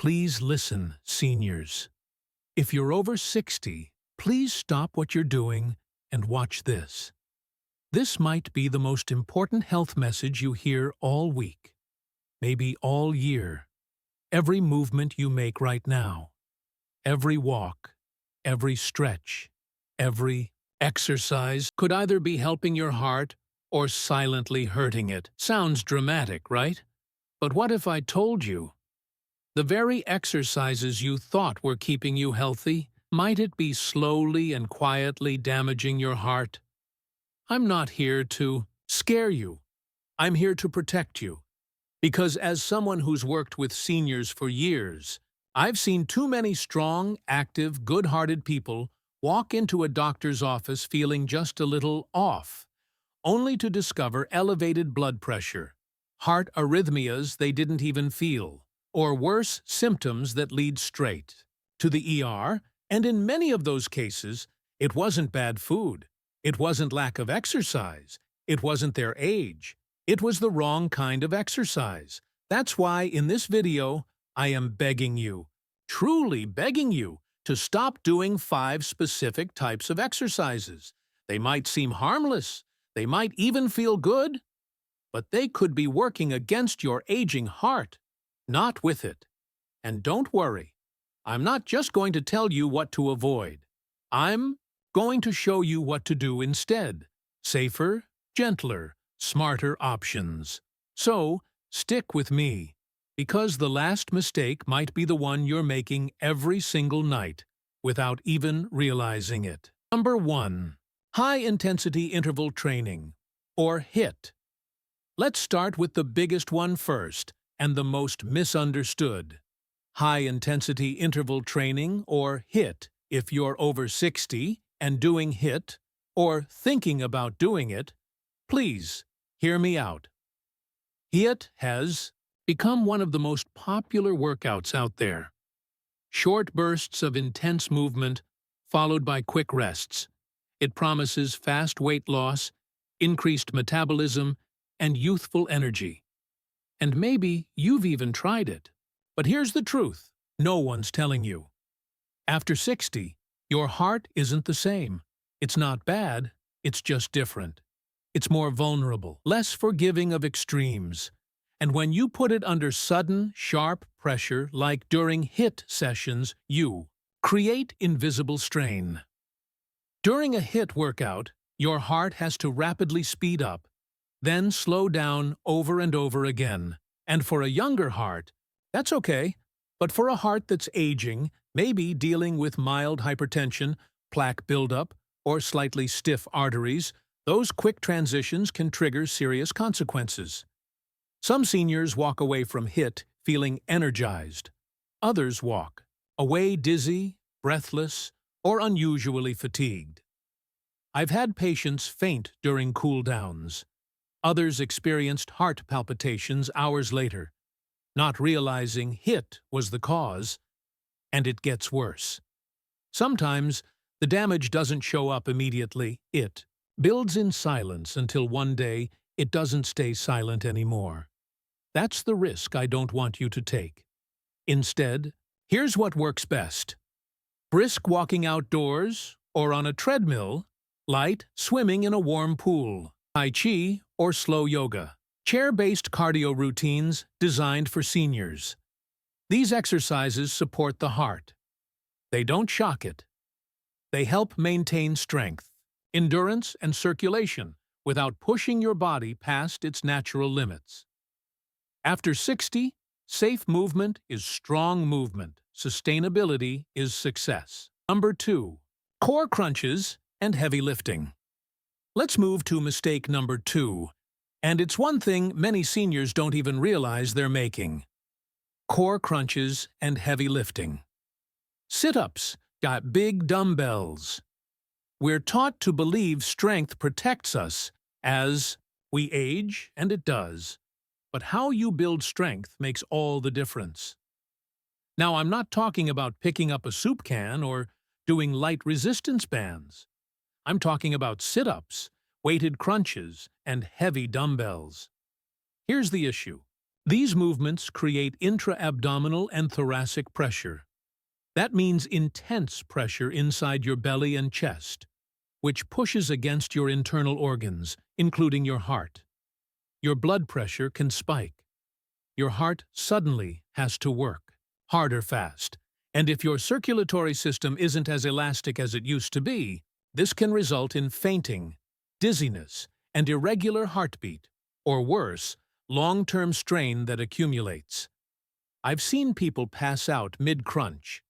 Please listen, seniors. If you're over 60, please stop what you're doing and watch this. This might be the most important health message you hear all week, maybe all year. Every movement you make right now, every walk, every stretch, every exercise could either be helping your heart or silently hurting it. Sounds dramatic, right? But what if I told you? The very exercises you thought were keeping you healthy, might it be slowly and quietly damaging your heart? I'm not here to scare you. I'm here to protect you. Because as someone who's worked with seniors for years, I've seen too many strong, active, good-hearted people walk into a doctor's office feeling just a little off, only to discover elevated blood pressure, heart arrhythmias they didn't even feel, or worse, symptoms that lead straight to the ER, and in many of those cases, it wasn't bad food, it wasn't lack of exercise, it wasn't their age, it was the wrong kind of exercise. That's why in this video, I am begging you, truly begging you, to stop doing 5 specific types of exercises. They might seem harmless, they might even feel good, but they could be working against your aging heart, not with it. And don't worry, I'm not just going to tell you what to avoid. I'm going to show you what to do instead. Safer, gentler, smarter options. So, stick with me, because the last mistake might be the one you're making every single night without even realizing it. Number 1. High-intensity interval training, or HIIT. Let's start with the biggest one first, and the most misunderstood. High-intensity interval training, or HIIT, if you're over 60 and doing HIIT, or thinking about doing it, please hear me out. HIIT has become one of the most popular workouts out there. Short bursts of intense movement, followed by quick rests. It promises fast weight loss, increased metabolism, and youthful energy. And maybe you've even tried it. But here's the truth, no one's telling you. After 60, your heart isn't the same. It's not bad, it's just different. It's more vulnerable, less forgiving of extremes. And when you put it under sudden, sharp pressure, like during HIIT sessions, you create invisible strain. During a HIIT workout, your heart has to rapidly speed up, then slow down over and over again. And for a younger heart, that's okay. But for a heart that's aging, maybe dealing with mild hypertension, plaque buildup, or slightly stiff arteries, those quick transitions can trigger serious consequences. Some seniors walk away from HIIT feeling energized. Others walk away dizzy, breathless, or unusually fatigued. I've had patients faint during cool-downs. Others experienced heart palpitations hours later, not realizing HIIT was the cause, and it gets worse. Sometimes the damage doesn't show up immediately. It builds in silence until one day it doesn't stay silent anymore. That's the risk I don't want you to take. Instead, here's what works best. Brisk walking outdoors or on a treadmill, light swimming in a warm pool, Tai Chi or slow yoga, chair-based cardio routines designed for seniors. These exercises support the heart. They don't shock it. They help maintain strength, endurance, and circulation without pushing your body past its natural limits. After 60, safe movement is strong movement. Sustainability is success. Number 2. Core crunches and heavy lifting. Let's move to mistake number 2, and it's one thing many seniors don't even realize they're making. Core crunches and heavy lifting. Sit-ups got big dumbbells. We're taught to believe strength protects us as we age, and it does. But how you build strength makes all the difference. Now, I'm not talking about picking up a soup can or doing light resistance bands. I'm talking about sit-ups, weighted crunches, and heavy dumbbells. Here's the issue. These movements create intra-abdominal and thoracic pressure. That means intense pressure inside your belly and chest, which pushes against your internal organs, including your heart. Your blood pressure can spike. Your heart suddenly has to work harder fast. And if your circulatory system isn't as elastic as it used to be, this can result in fainting, dizziness, and irregular heartbeat, or worse, long-term strain that accumulates. I've seen people pass out mid-crunch.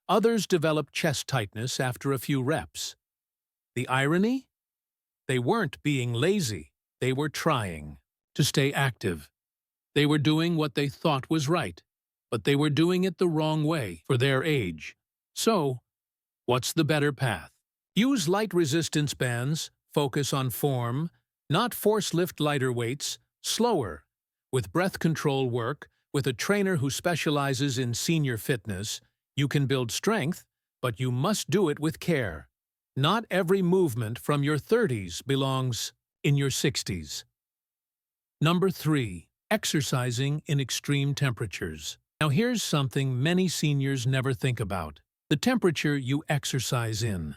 Others develop chest tightness after a few reps. The irony? They weren't being lazy. They were trying to stay active. They were doing what they thought was right, but they were doing it the wrong way for their age. So, what's the better path? Use light resistance bands, focus on form, not force lift lighter weights, slower. With breath control work, with a trainer who specializes in senior fitness, you can build strength, but you must do it with care. Not every movement from your 30s belongs in your 60s. Number 3. Exercising in extreme temperatures. Now here's something many seniors never think about: the temperature you exercise in.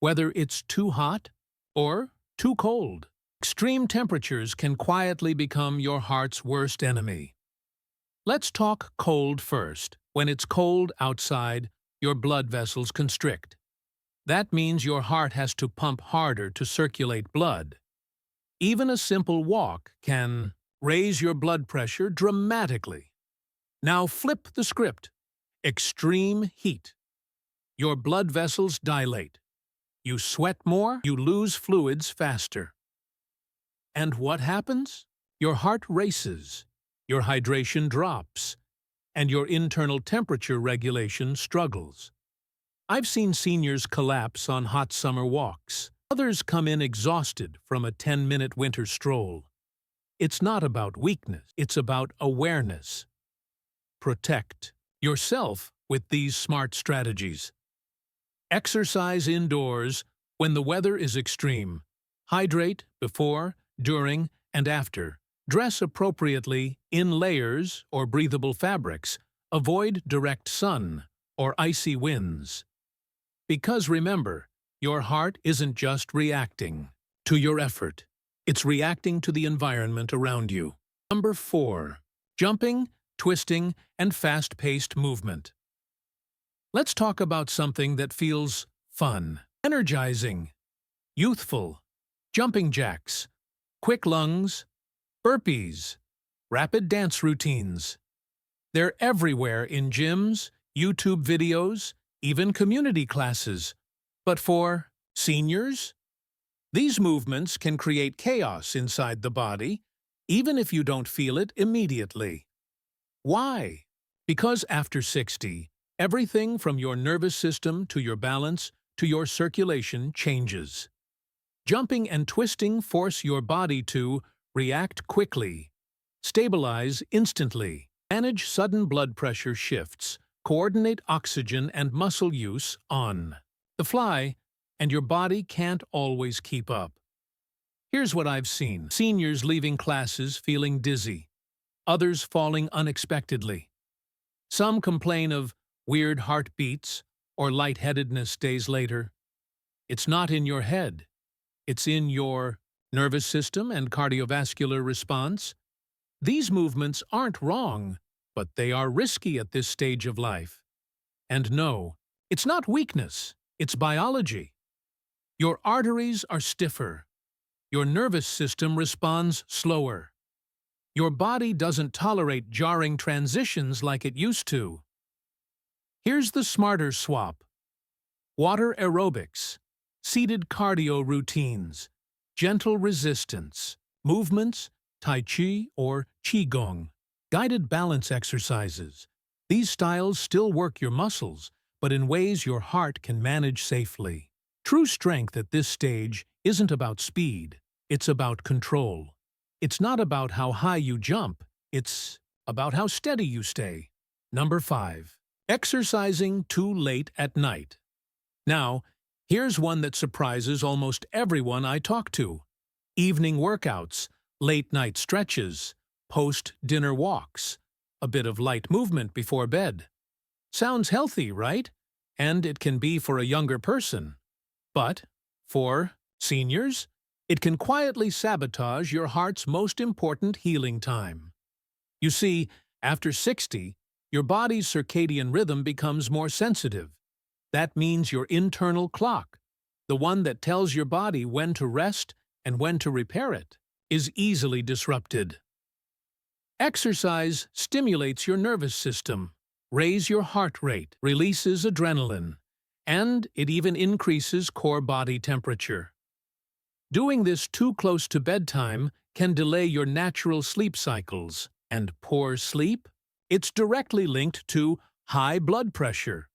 Whether it's too hot or too cold, extreme temperatures can quietly become your heart's worst enemy. Let's talk cold first. When it's cold outside, your blood vessels constrict. That means your heart has to pump harder to circulate blood. Even a simple walk can raise your blood pressure dramatically. Now flip the script. Extreme heat. Your blood vessels dilate. You sweat more, you lose fluids faster. And what happens? Your heart races, your hydration drops, and your internal temperature regulation struggles. I've seen seniors collapse on hot summer walks. Others come in exhausted from a 10-minute winter stroll. It's not about weakness, it's about awareness. Protect yourself with these smart strategies. Exercise indoors when the weather is extreme. Hydrate before, during, and after. Dress appropriately in layers or breathable fabrics. Avoid direct sun or icy winds. Because remember, your heart isn't just reacting to your effort. It's reacting to the environment around you. Number 4. Jumping, twisting, and fast-paced movement. Let's talk about something that feels fun, energizing, youthful. Jumping jacks, quick lunges, burpees, rapid dance routines. They're everywhere in gyms, YouTube videos, even community classes. But for seniors, these movements can create chaos inside the body, even if you don't feel it immediately. Why? Because after 60, everything from your nervous system to your balance to your circulation changes. Jumping and twisting force your body to react quickly, stabilize instantly, manage sudden blood pressure shifts, coordinate oxygen and muscle use on the fly, and your body can't always keep up. Here's what I've seen: seniors leaving classes feeling dizzy, others falling unexpectedly. Some complain of weird heartbeats or lightheadedness days later. It's not in your head. It's in your nervous system and cardiovascular response. These movements aren't wrong, but they are risky at this stage of life. And no, it's not weakness, it's biology. Your arteries are stiffer. Your nervous system responds slower. Your body doesn't tolerate jarring transitions like it used to. Here's the smarter swap: water aerobics, seated cardio routines, gentle resistance, movements, Tai Chi or Qigong, guided balance exercises. These styles still work your muscles, but in ways your heart can manage safely. True strength at this stage isn't about speed, it's about control. It's not about how high you jump, it's about how steady you stay. Number 5. Exercising too late at night. Now, here's one that surprises almost everyone I talk to: evening workouts, late-night stretches, post-dinner walks, a bit of light movement before bed. Sounds healthy, right? And it can be for a younger person. But for seniors, it can quietly sabotage your heart's most important healing time. You see, after 60, your body's circadian rhythm becomes more sensitive. That means your internal clock, the one that tells your body when to rest and when to repair it, is easily disrupted. Exercise stimulates your nervous system, raises your heart rate, releases adrenaline, and it even increases core body temperature. Doing this too close to bedtime can delay your natural sleep cycles, and poor sleep? It's directly linked to high blood pressure,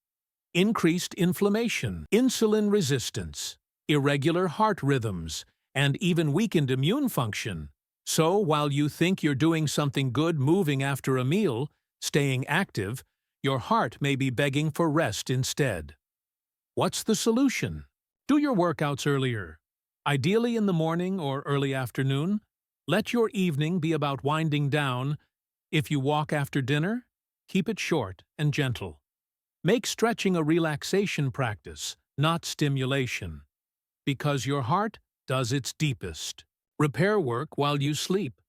increased inflammation, insulin resistance, irregular heart rhythms, and even weakened immune function. So, while you think you're doing something good moving after a meal, staying active, your heart may be begging for rest instead. What's the solution? Do your workouts earlier. Ideally in the morning or early afternoon. Let your evening be about winding down. If you walk after dinner, keep it short and gentle. Make stretching a relaxation practice, not stimulation, because your heart does its deepest. Repair work while you sleep.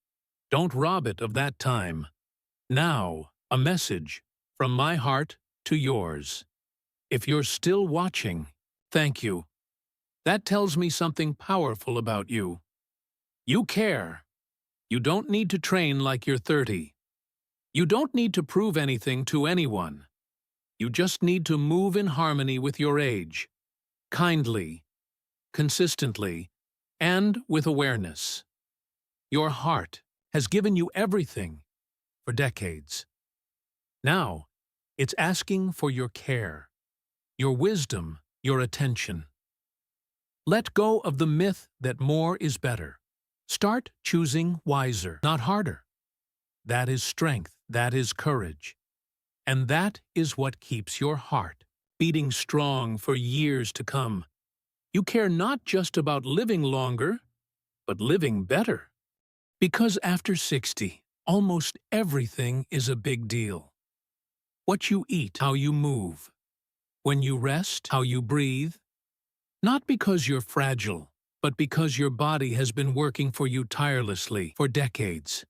Don't rob it of that time. Now, a message from my heart to yours. If you're still watching, thank you. That tells me something powerful about you. You care. You don't need to train like you're 30. You don't need to prove anything to anyone. You just need to move in harmony with your age, kindly, consistently, and with awareness. Your heart has given you everything for decades. Now, it's asking for your care, your wisdom, your attention. Let go of the myth that more is better. Start choosing wiser, not harder. That is strength, that is courage. And that is what keeps your heart beating strong for years to come. You care not just about living longer, but living better. Because after 60, almost everything is a big deal. What you eat, how you move, when you rest, how you breathe. Not because you're fragile, but because your body has been working for you tirelessly for decades.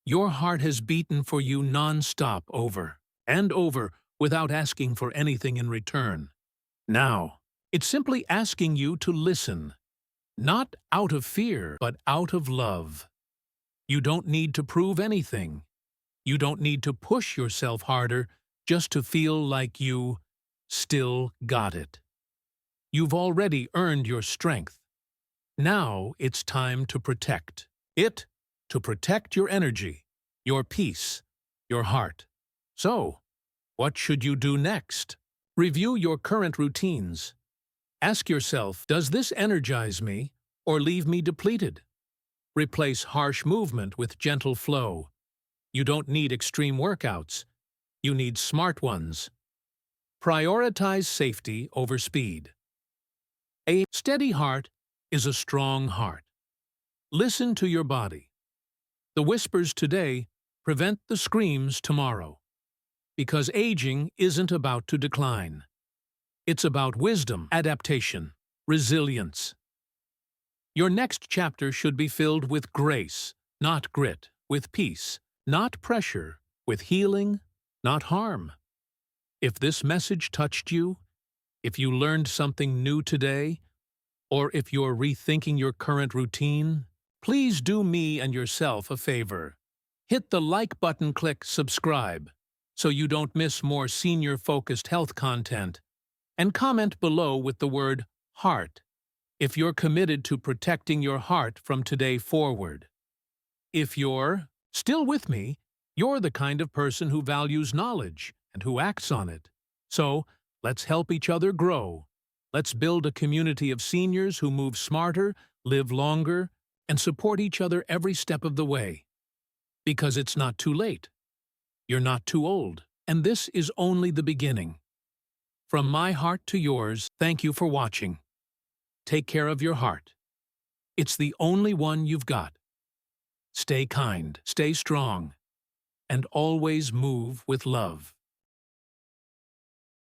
Your heart has beaten for you non-stop over and over without asking for anything in return. Now, it's simply asking you to listen, not out of fear, but out of love. You don't need to prove anything. You don't need to push yourself harder just to feel like you still got it. You've already earned your strength. Now it's time to protect it, to protect your energy, your peace, your heart. So, what should you do next? Review your current routines. Ask yourself, does this energize me or leave me depleted? Replace harsh movement with gentle flow. You don't need extreme workouts. You need smart ones. Prioritize safety over speed. A steady heart is a strong heart. Listen to your body. The whispers today prevent the screams tomorrow. Because aging isn't about to decline. It's about wisdom, adaptation, resilience. Your next chapter should be filled with grace, not grit, with peace, not pressure, with healing, not harm. If this message touched you, if you learned something new today, or if you're rethinking your current routine, please do me and yourself a favor. Hit the like button, click subscribe, so you don't miss more senior-focused health content, and comment below with the word heart if you're committed to protecting your heart from today forward. If you're still with me, you're the kind of person who values knowledge and who acts on it. So, let's help each other grow. Let's build a community of seniors who move smarter, live longer, and support each other every step of the way. Because it's not too late. You're not too old, and this is only the beginning. From my heart to yours, thank you for watching. Take care of your heart. It's the only one you've got. Stay kind, stay strong, and always move with love.